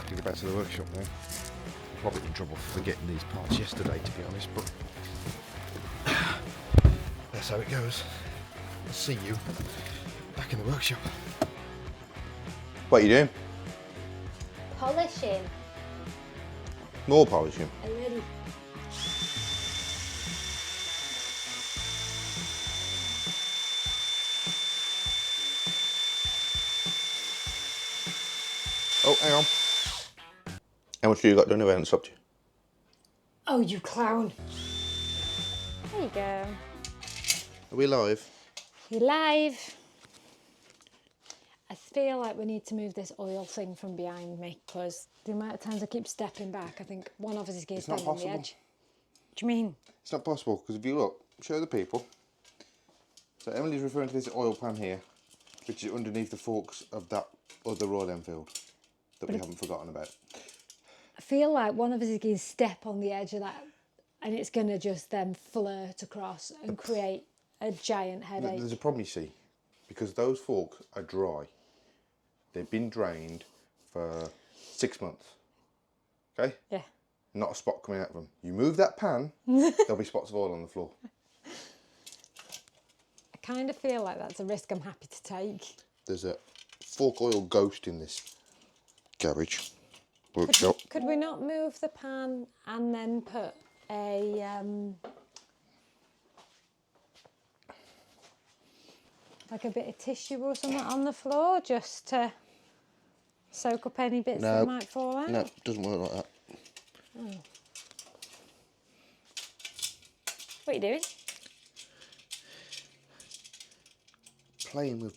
to get back to the workshop now. Probably in trouble for forgetting these parts yesterday, to be honest, but that's how it goes. I'll see you back in the workshop. What are you doing? Polishing. More polishing. Already. Oh, hang on. How much have you got done if I haven't stopped you? Oh, you clown. There you go. Are we live? You live. I feel like we need to move this oil thing from behind me because the amount of times I keep stepping back, I think one of us is getting It's not stuck on the possible. edge. What do you mean? It's not possible, because if you look, show the people. So Emily's referring to this oil pan here, which is underneath the forks of that other Royal Enfield that we haven't forgotten about. I feel like one of us is going to step on the edge of that and it's going to just then flirt across and create a giant headache. There's a problem, you see, because those forks are dry. They've been drained for 6 months. Okay? Yeah. Not a spot coming out of them. You move that pan, there'll be spots of oil on the floor. I kind of feel like that's a risk I'm happy to take. There's a fork oil ghost in this garage workshop. Could we not move the pan and then put a like a bit of tissue or something on the floor just to soak up any bits that might fall out? No, it doesn't work like that. Oh. What are you doing? Playing with,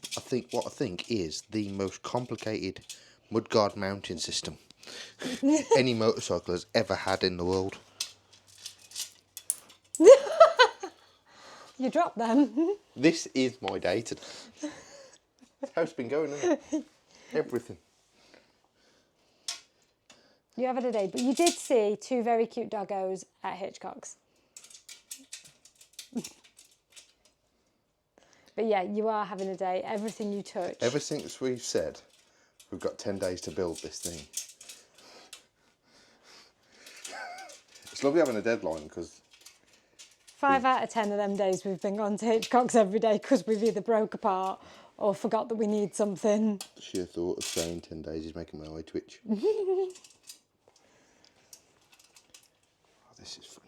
what I think is the most complicated mudguard mounting system any motorcycle has ever had in the world. You dropped them. This is my day today. That's how it's been going, isn't it? Everything. You have had a day, but you did see two very cute doggos at Hitchcock's. But yeah, you are having a day. Everything you touch. Ever since we've said we've got 10 days to build this thing. It's lovely having a deadline because 5 out of 10 of them days we've been gone to Hitchcock's every day because we've either broke apart or forgot that we need something. the sheer thought of saying 10 days is making my eye twitch. This is fun.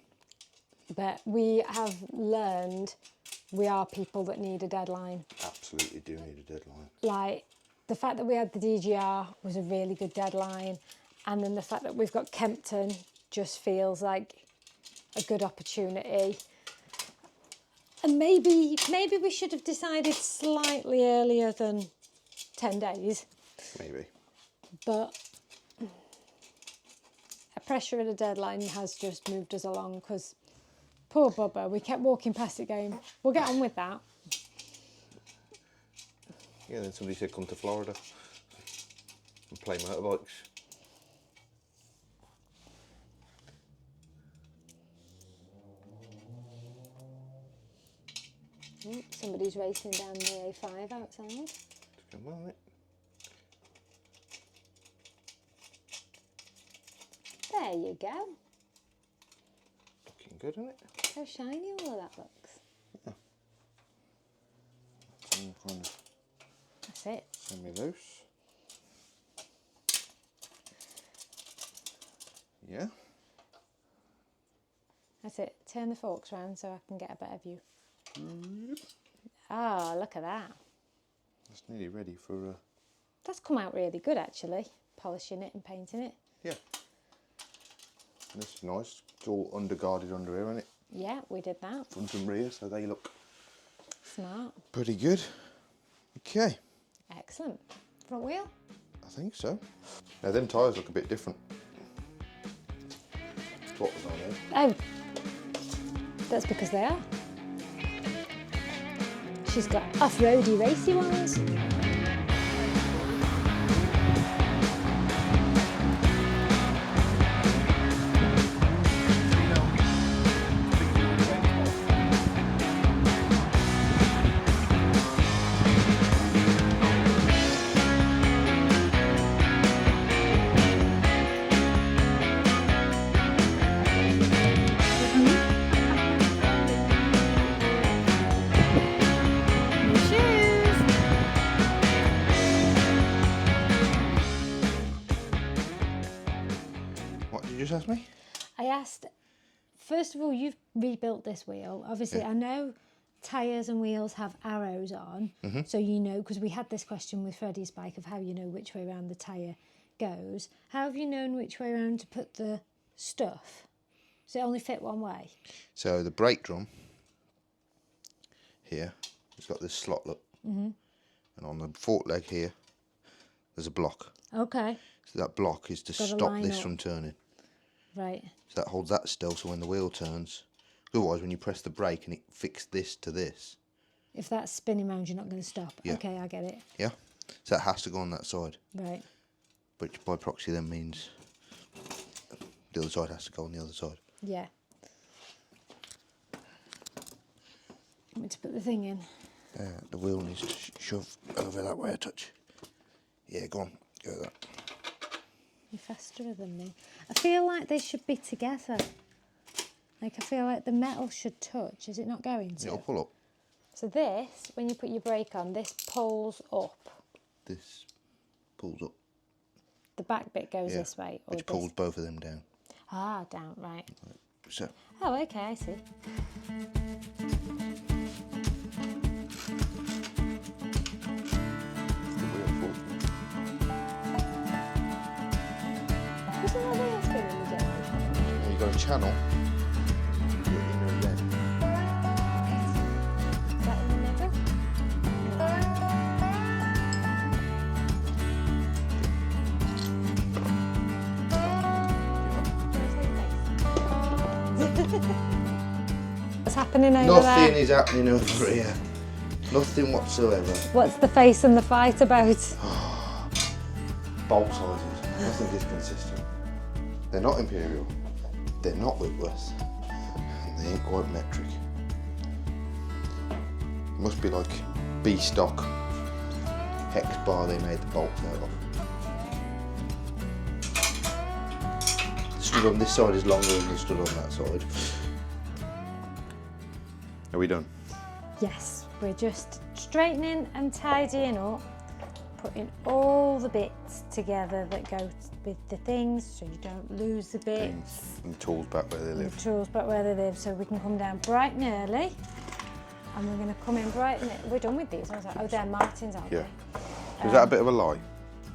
But we have learned we are people that need a deadline. Absolutely do need a deadline. Like, the fact that we had the DGR was a really good deadline. And then the fact that we've got Kempton just feels like a good opportunity. And maybe we should have decided slightly earlier than 10 days. Maybe. But a pressure and a deadline has just moved us along because poor Bubba, we kept walking past it going, we'll get on with that. Yeah, then somebody said come to Florida and play motorbikes. Oh, somebody's racing down the A5 outside. It's going well, isn't it? There you go. Looking good, isn't it? How shiny all of that looks. Yeah. That's all kind of That's it. semi-loose. Yeah. That's it. Turn the forks around so I can get a better view. Oh, look at that. It's nearly ready for... That's come out really good actually, polishing it and painting it. Yeah. It's nice. It's all underguarded under here, isn't it? Yeah, we did that. Front and rear, so they look Smart. pretty good. Okay. Excellent. Front wheel? I think so. Now, them tyres look a bit different. What was on there? Oh, that's because they are. She's got off-roady racy ones. just ask me? I asked, first of all, you've rebuilt this wheel. Obviously, I know tyres and wheels have arrows on, so you know, because we had this question with Freddie's bike of how you know which way around the tyre goes. How have you known which way around to put the stuff? Does it only fit one way? So the brake drum here, it's got this slot, look. And on the fork leg here, there's a block. Okay. So that block is to stop this from turning. Right. So that holds that still, so when the wheel turns, otherwise when you press the brake and it fixes this to this. If that's spinning round, you're not going to stop. Yeah. Okay, I get it. Yeah? So that has to go on that side. Right. Which by proxy then means the other side has to go on the other side. Yeah. Want me to put the thing in? The wheel needs to shove over that way a touch. Yeah, go on, go with that. You're faster than me. I feel like they should be together. Like, I feel like the metal should touch. Is it not going to? It'll pull up. So this, when you put your brake on, this pulls up. This pulls up. The back bit goes this way. Or Which pulls both of them down. Ah, down, right. So. Oh, okay, I see. Wasn't that wheel spinning the jet? You've got a channel. You're in the red. Is that in the middle? What's happening over there? Nothing is happening over here. Nothing whatsoever. What's the face and the fight about? Bolt sizes. Nothing is consistent. They're not Imperial. They're not Whitworth. And they ain't quite metric. It must be like B stock hex bar they made the bolts out of. The stud on this side is longer than the stud on that side. Are we done? Yes, we're just straightening and tidying up, putting all the bits together that go with the things so you don't lose the bits. And the tools back where they live. The tools back where they live, so we can come down bright and early. And we're going to come in bright and we're done with these. I was like, oh, they're Martins, aren't Yeah. they? Is that a bit of a lie?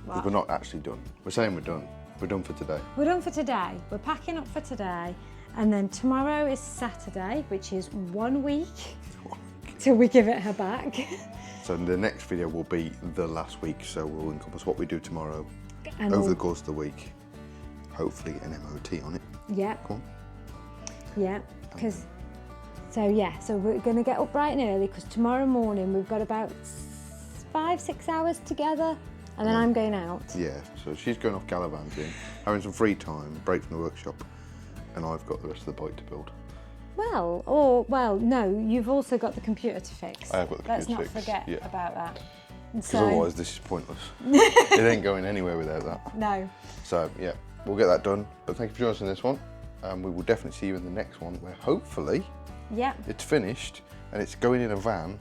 What? We're not actually done. We're saying we're done. We're done for today. We're done for today. We're packing up for today. And then tomorrow is Saturday, which is 1 week till we give it her back. So the next video will be the last week, so we'll encompass what we do tomorrow And over the course of the week. Hopefully an MOT on it. Yeah. Go on. Yeah, because, so we're going to get up bright and early because tomorrow morning we've got about 5-6 hours together and then I'm going out. Yeah, so she's going off gallivanting, having some free time, break from the workshop, and I've got the rest of the bike to build. Well, no, you've also got the computer to fix. I have got the Let's computer not to fix, forget about that. Because So, otherwise this is pointless. It ain't going anywhere without that. no. So yeah, we'll get that done. But thank you for joining us in this one. And we will definitely see you in the next one where hopefully Yeah. it's finished and it's going in a van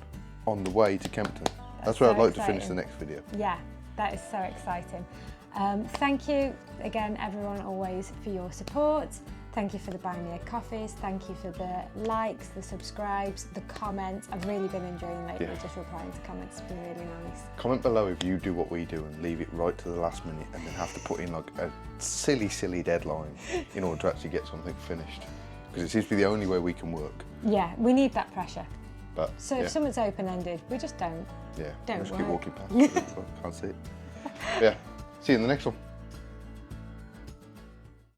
on the way to Kempton. That's where so I'd like to exciting. finish the next video. Yeah, that is so exciting. Thank you again, everyone, always for your support. Thank you for the Buy Me a Coffees. Thank you for the likes, the subscribes, the comments. I've really been enjoying lately just replying to comments. It's been really nice. Comment below if you do what we do and leave it right to the last minute and then have to put in like a silly deadline in order to actually get something finished. Because it seems to be the only way we can work. Yeah, we need that pressure. But So if something's open-ended, we just don't. yeah, don't we'll just keep work. walking past it. Can't see it. But yeah, see you in the next one.